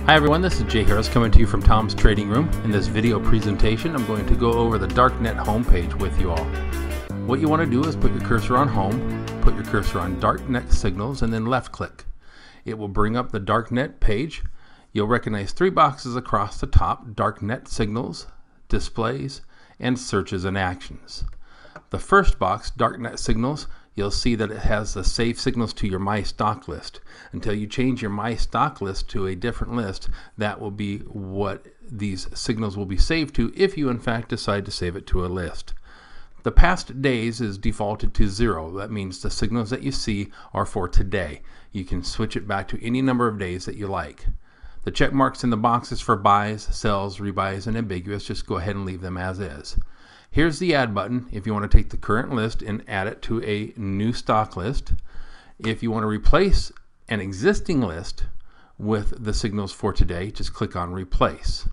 Hi everyone, this is Jay Harris coming to you from Tom's Trading Room. In this video presentation, I'm going to go over the Darknet homepage with you all. What you want to do is put your cursor on Home, put your cursor on Darknet Signals, and then left click. It will bring up the Darknet page. You'll recognize three boxes across the top: Darknet Signals, Displays, and Searches and Actions. The first box, Darknet Signals, you'll see that it has the save signals to your My Stock list. Until you change your My Stock list to a different list, that will be what these signals will be saved to if you in fact decide to save it to a list. The past days is defaulted to 0. That means the signals that you see are for today. You can switch it back to any number of days that you like. The check marks in the boxes for buys, sells, rebuys, and ambiguous, just go ahead and leave them as is. Here's the add button if you want to take the current list and add it to a new stock list. If you want to replace an existing list with the signals for today, just click on replace.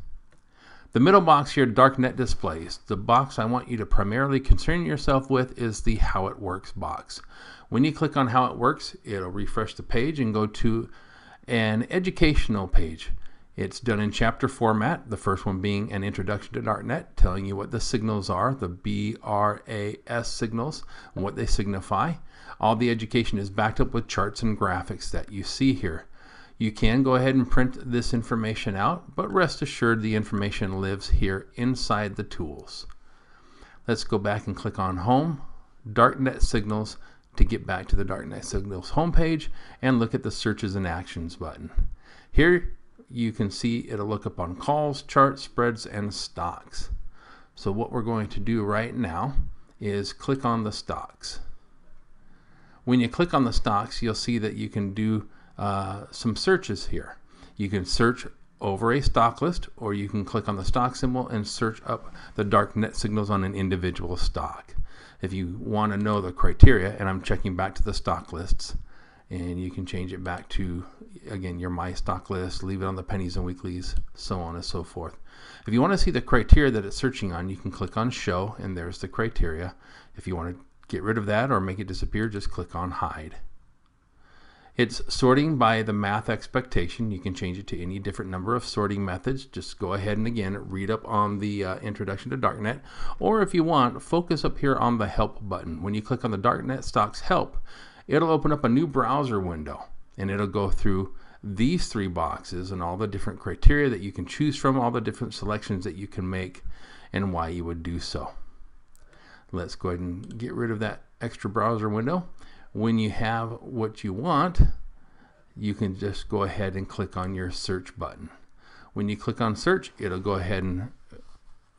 The middle box here, Darknet Displays. The box I want you to primarily concern yourself with is the How It Works box. When you click on How It Works, it'll refresh the page and go to an educational page. It's done in chapter format, the first one being an introduction to Darknet, telling you what the signals are, the BRAS signals, and what they signify. All the education is backed up with charts and graphics that you see here. You can go ahead and print this information out, but rest assured the information lives here inside the tools. Let's go back and click on Home, Darknet Signals, to get back to the Darknet Signals homepage and look at the Searches and Actions button. Here you can see it'll look up on calls, charts, spreads, and stocks. So what we're going to do right now is click on the stocks. When you click on the stocks, you'll see that you can do some searches here. You can search over a stock list, or you can click on the stock symbol and search up the Darknet signals on an individual stock. If you want to know the criteria, and I'm checking back to the stock lists, and you can change it back to, again, your My Stock list, leave it on the pennies and weeklies, so on and so forth. If you want to see the criteria that it's searching on, you can click on Show, and there's the criteria. If you want to get rid of that or make it disappear, just click on Hide. It's sorting by the math expectation. You can change it to any different number of sorting methods. Just go ahead and, again, read up on the Introduction to Darknet, or if you want, focus up here on the Help button. When you click on the Darknet Stocks Help, it'll open up a new browser window, and it'll go through these three boxes and all the different criteria that you can choose from, all the different selections that you can make, and why you would do so. Let's go ahead and get rid of that extra browser window. When you have what you want, you can just go ahead and click on your search button. When you click on search, it'll go ahead and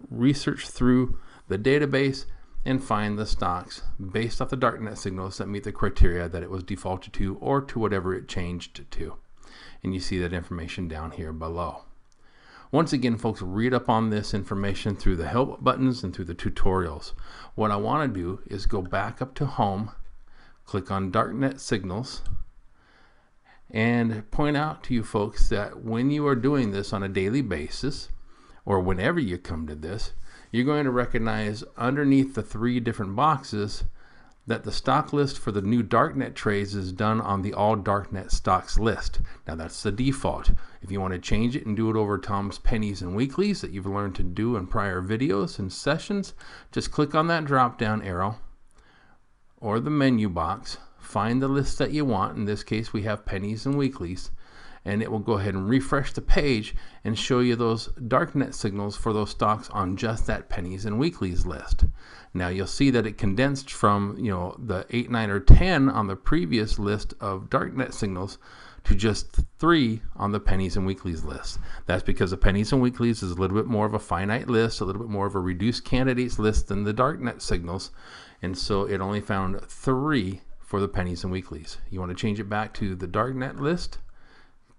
research through the database and find the stocks based off the Darknet signals that meet the criteria that it was defaulted to, or to whatever it changed to. And you see that information down here below. Once again, folks, read up on this information through the help buttons and through the tutorials. What I want to do is go back up to Home, click on Darknet Signals, and point out to you folks that when you are doing this on a daily basis, or whenever you come to this, you're going to recognize underneath the three different boxes that the stock list for the new Darknet trades is done on the All Darknet Stocks list. Now that's the default. If you want to change it and do it over Tom's pennies and weeklies that you've learned to do in prior videos and sessions, just click on that drop down arrow or the menu box, find the list that you want. In this case we have pennies and weeklies, and it will go ahead and refresh the page and show you those Darknet signals for those stocks on just that pennies and weeklies list. Now you'll see that it condensed from the 8, 9, or 10 on the previous list of Darknet signals to just 3 on the pennies and weeklies list. That's because the pennies and weeklies is a little bit more of a finite list, a little bit more of a reduced candidates list than the Darknet signals, and so it only found 3 for the pennies and weeklies. You want to change it back to the Darknet list,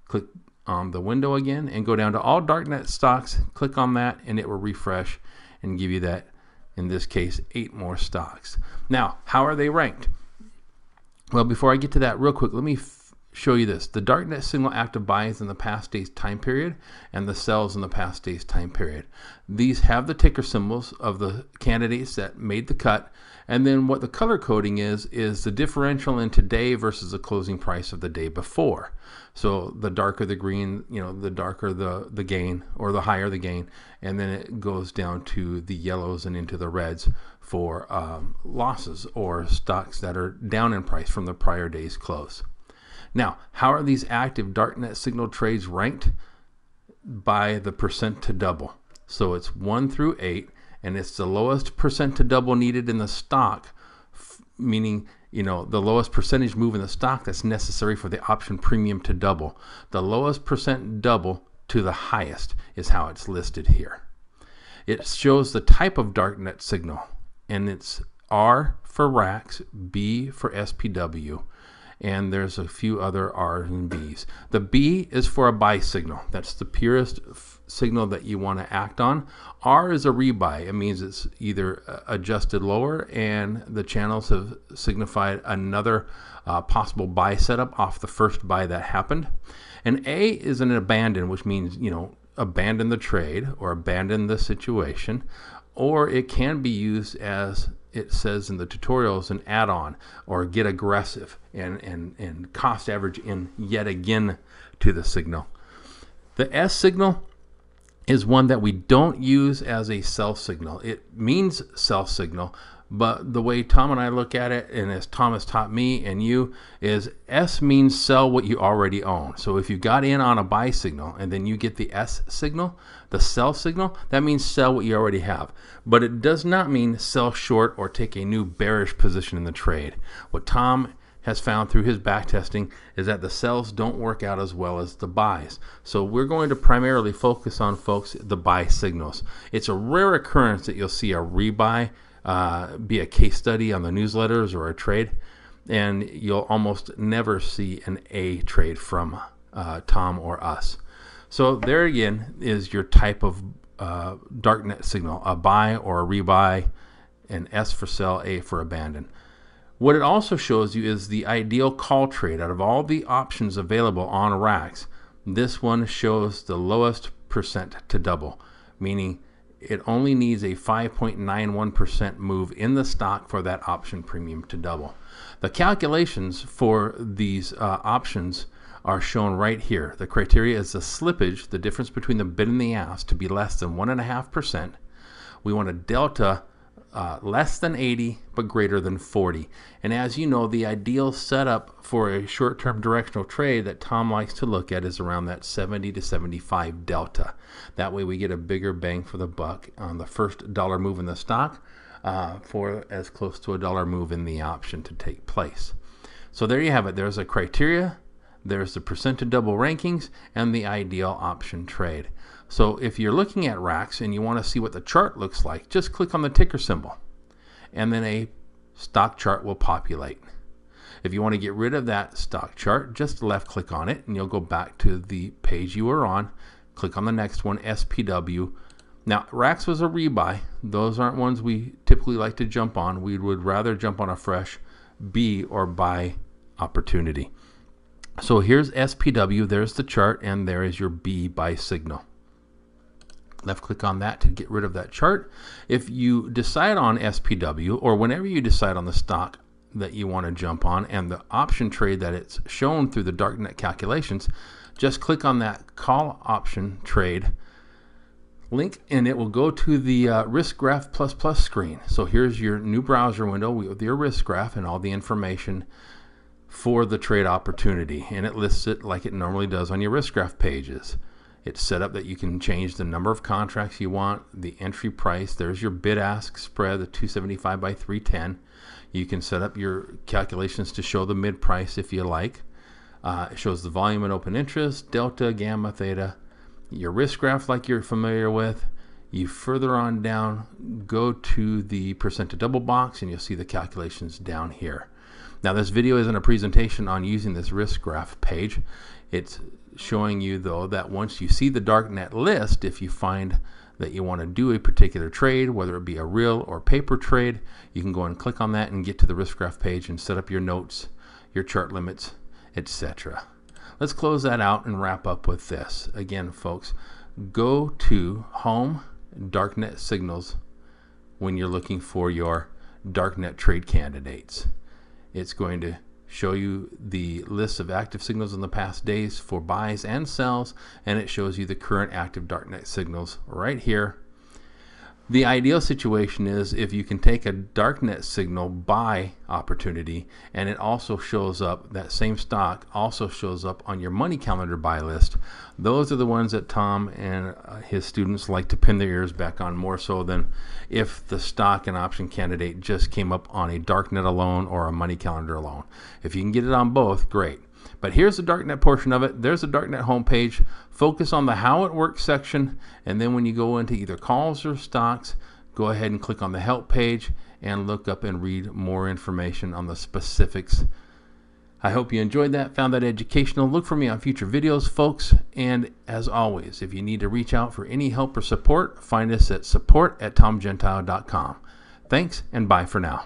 click on the window again and go down to All Darknet Stocks, click on that, and it will refresh and give you that, in this case, 8 more stocks. Now, how are they ranked? Well, before I get to that real quick, let me show you this. The Darknet signal active buys in the past day's time period and the sells in the past day's time period. These have the ticker symbols of the candidates that made the cut, and then what the color coding is the differential in today versus the closing price of the day before. So the darker the green, the darker the gain, or the higher the gain, and then it goes down to the yellows and into the reds for losses or stocks that are down in price from the prior day's close. Now, how are these active Darknet signal trades ranked? By the percent to double. So it's 1 through 8, and it's the lowest percent to double needed in the stock, meaning the lowest percentage move in the stock that's necessary for the option premium to double. The lowest percent double to the highest is how it's listed here. It shows the type of Darknet signal, and it's R for RACs, B for SPW, and there's a few other R's and B's. The B is for a buy signal. That's the purest signal that you want to act on. R is a rebuy. It means it's either adjusted lower and the channels have signified another possible buy setup off the first buy that happened. And A is an abandon, which means, abandon the trade or abandon the situation, or it can be used, as it says in the tutorials, an add-on, or get aggressive and cost average in yet again to the signal. The S signal is one that we don't use as a sell signal. It means sell signal, but the way Tom and I look at it, and as Tom has taught me and you, is S means sell what you already own. So if you got in on a buy signal and then you get the S signal, the sell signal, that means sell what you already have. But it does not mean sell short or take a new bearish position in the trade. What Tom has found through his back testing is that the sells don't work out as well as the buys. So we're going to primarily focus on, folks, the buy signals. It's a rare occurrence that you'll see a rebuy be a case study on the newsletters or a trade, and you'll almost never see an A trade from Tom or us. So there again is your type of Darknet signal: a buy or a rebuy, and S for sell, A for abandon. What it also shows you is the ideal call trade. Out of all the options available on racks, this one shows the lowest percent to double, meaning it only needs a 5.91% move in the stock for that option premium to double. The calculations for these options are shown right here. The criteria is the slippage, the difference between the bid and the ask, to be less than 1.5%. We want a delta less than 80 but greater than 40. And as you know, the ideal setup for a short-term directional trade that Tom likes to look at is around that 70 to 75 delta. That way we get a bigger bang for the buck on the first dollar move in the stock for as close to a dollar move in the option to take place. So there you have it. There's a criteria, there's the percent to double rankings, and the ideal option trade. So if you're looking at racks and you want to see what the chart looks like, just click on the ticker symbol and then a stock chart will populate. If you want to get rid of that stock chart, just left click on it and you'll go back to the page you were on. Click on the next one, SPW. Now, racks was a rebuy. Those aren't ones we typically like to jump on. We would rather jump on a fresh B or buy opportunity. So here's SPW, there's the chart, and there is your B buy signal. Left click on that to get rid of that chart. If you decide on SPW, or whenever you decide on the stock that you want to jump on and the option trade that it's shown through the Darknet calculations, just click on that call option trade link and it will go to the risk graph ++ screen. So here's your new browser window with your risk graph and all the information for the trade opportunity, and it lists it like it normally does on your risk graph pages. It's set up that you can change the number of contracts you want, the entry price. There's your bid-ask spread, the 275 by 310. You can set up your calculations to show the mid price if you like. It shows the volume and open interest, delta, gamma, theta, your risk graph like you're familiar with. You further on down, go to the percent to double box and you'll see the calculations down here. Now this video isn't a presentation on using this risk graph page. It's showing you though that once you see the Darknet list, if you find that you want to do a particular trade, whether it be a real or paper trade, you can go and click on that and get to the risk graph page and set up your notes, your chart limits, etc. let's close that out and wrap up with this. Again, folks, go to Home, Darknet Signals when you're looking for your Darknet trade candidates. It's going to show you the list of active signals in the past days for buys and sells, and it shows you the current active Darknet signals right here. The ideal situation is if you can take a Darknet signal buy opportunity and it also shows up, that same stock also shows up on your money calendar buy list. Those are the ones that Tom and his students like to pin their ears back on, more so than if the stock and option candidate just came up on a Darknet alone or a money calendar alone. If you can get it on both, great. But here's the Darknet portion of it. There's the Darknet homepage. Focus on the how it works section, and then when you go into either calls or stocks, go ahead and click on the help page and look up and read more information on the specifics. I hope you enjoyed that, found that educational. Look for me on future videos, folks. And as always, if you need to reach out for any help or support, find us at support@tomgentile.com. Thanks, and bye for now.